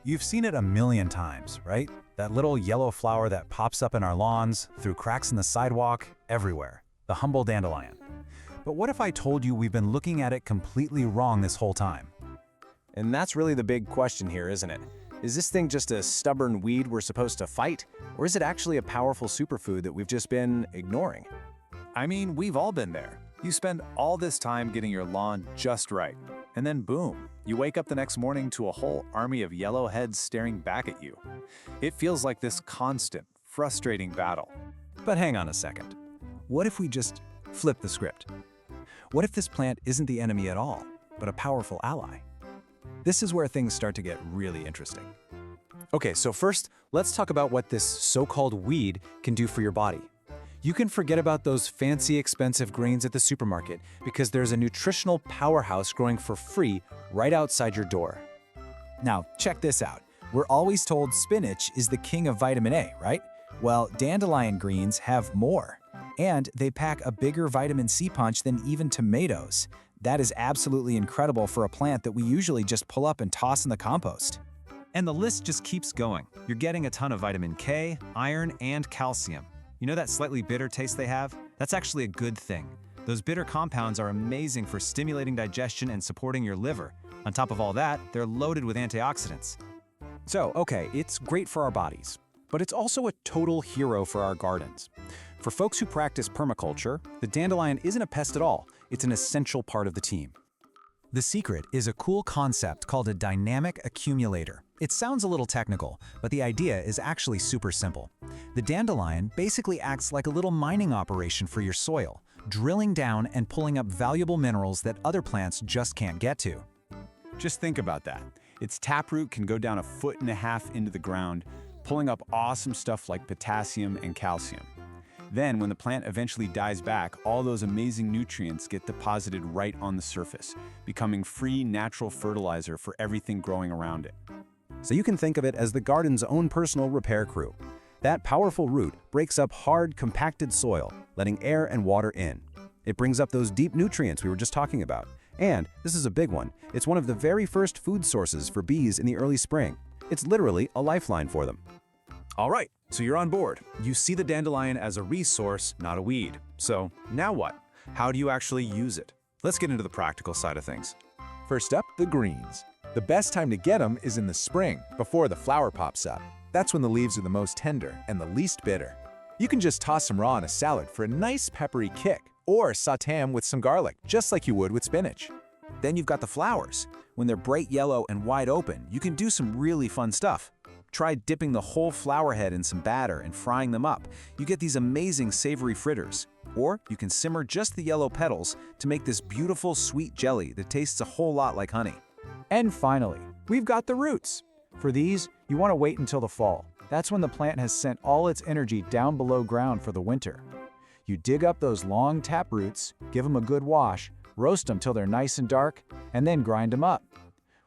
You've seen it a million times, right? That little yellow flower that pops up in our lawns, through cracks in the sidewalk, everywhere. The humble dandelion. But what if I told you we've been looking at it completely wrong this whole time? And that's really the big question here, isn't it? Is this thing just a stubborn weed we're supposed to fight? Or is it actually a powerful superfood that we've just been ignoring? I mean, we've all been there. You spend all this time getting your lawn just right. And then boom, you wake up the next morning to a whole army of yellow heads staring back at you. It feels like this constant, frustrating battle. But hang on a second. What if we just flip the script? What if this plant isn't the enemy at all, but a powerful ally? This is where things start to get really interesting. Okay, so first, let's talk about what this so-called weed can do for your body. You can forget about those fancy, expensive grains at the supermarket because there's a nutritional powerhouse growing for free right outside your door. Now, check this out. We're always told spinach is the king of vitamin A, right? Well, dandelion greens have more. And they pack a bigger vitamin C punch than even tomatoes. That is absolutely incredible for a plant that we usually just pull up and toss in the compost. And the list just keeps going. You're getting a ton of vitamin K, iron, and calcium. You know that slightly bitter taste they have? That's actually a good thing. Those bitter compounds are amazing for stimulating digestion and supporting your liver. On top of all that, they're loaded with antioxidants. So, okay, it's great for our bodies, but it's also a total hero for our gardens. For folks who practice permaculture, the dandelion isn't a pest at all. It's an essential part of the team. The secret is a cool concept called a dynamic accumulator. It sounds a little technical, but the idea is actually super simple. The dandelion basically acts like a little mining operation for your soil, drilling down and pulling up valuable minerals that other plants just can't get to. Just think about that. Its taproot can go down 1.5 feet into the ground, pulling up awesome stuff like potassium and calcium. Then, when the plant eventually dies back, all those amazing nutrients get deposited right on the surface, becoming free natural fertilizer for everything growing around it. So you can think of it as the garden's own personal repair crew. That powerful root breaks up hard, compacted soil, letting air and water in. It brings up those deep nutrients we were just talking about. And, this is a big one, it's one of the very first food sources for bees in the early spring. It's literally a lifeline for them. All right, so you're on board. You see the dandelion as a resource, not a weed. So now what? How do you actually use it? Let's get into the practical side of things. First up, the greens. The best time to get them is in the spring, before the flower pops up. That's when the leaves are the most tender and the least bitter. You can just toss them raw in a salad for a nice peppery kick, or saute them with some garlic, just like you would with spinach. Then you've got the flowers. When they're bright yellow and wide open, you can do some really fun stuff. Try dipping the whole flower head in some batter and frying them up. You get these amazing savory fritters. Or you can simmer just the yellow petals to make this beautiful sweet jelly that tastes a whole lot like honey. And finally, we've got the roots. For these, you want to wait until the fall. That's when the plant has sent all its energy down below ground for the winter. You dig up those long taproots, give them a good wash, roast them till they're nice and dark, and then grind them up.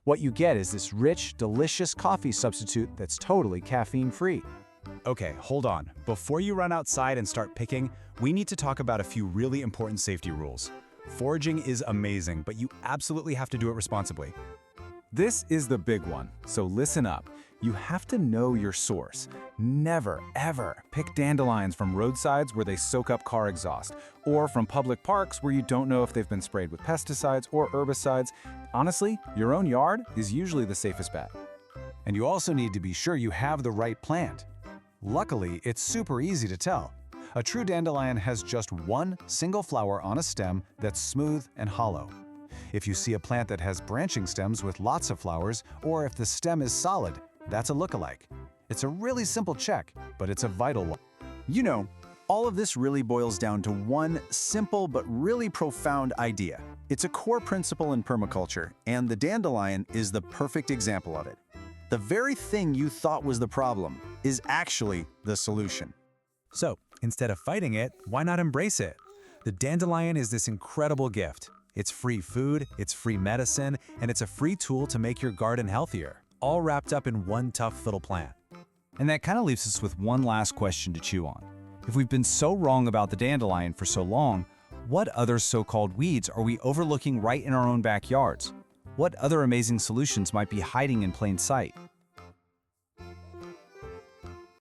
What you get is this rich, delicious coffee substitute that's totally caffeine-free. Okay, hold on. Before you run outside and start picking, we need to talk about a few really important safety rules. Foraging is amazing, but you absolutely have to do it responsibly. This is the big one, so listen up. You have to know your source. Never, ever pick dandelions from roadsides where they soak up car exhaust, or from public parks where you don't know if they've been sprayed with pesticides or herbicides. Honestly, your own yard is usually the safest bet. And you also need to be sure you have the right plant. Luckily, it's super easy to tell. A true dandelion has just one single flower on a stem that's smooth and hollow. If you see a plant that has branching stems with lots of flowers, or if the stem is solid, that's a lookalike. It's a really simple check, but it's a vital one. You know, all of this really boils down to one simple but really profound idea. It's a core principle in permaculture, and the dandelion is the perfect example of it. The very thing you thought was the problem is actually the solution. So, instead of fighting it, why not embrace it? The dandelion is this incredible gift. It's free food, it's free medicine, and it's a free tool to make your garden healthier, all wrapped up in one tough little plant. And that kind of leaves us with one last question to chew on. If we've been so wrong about the dandelion for so long, what other so-called weeds are we overlooking right in our own backyards? What other amazing solutions might be hiding in plain sight?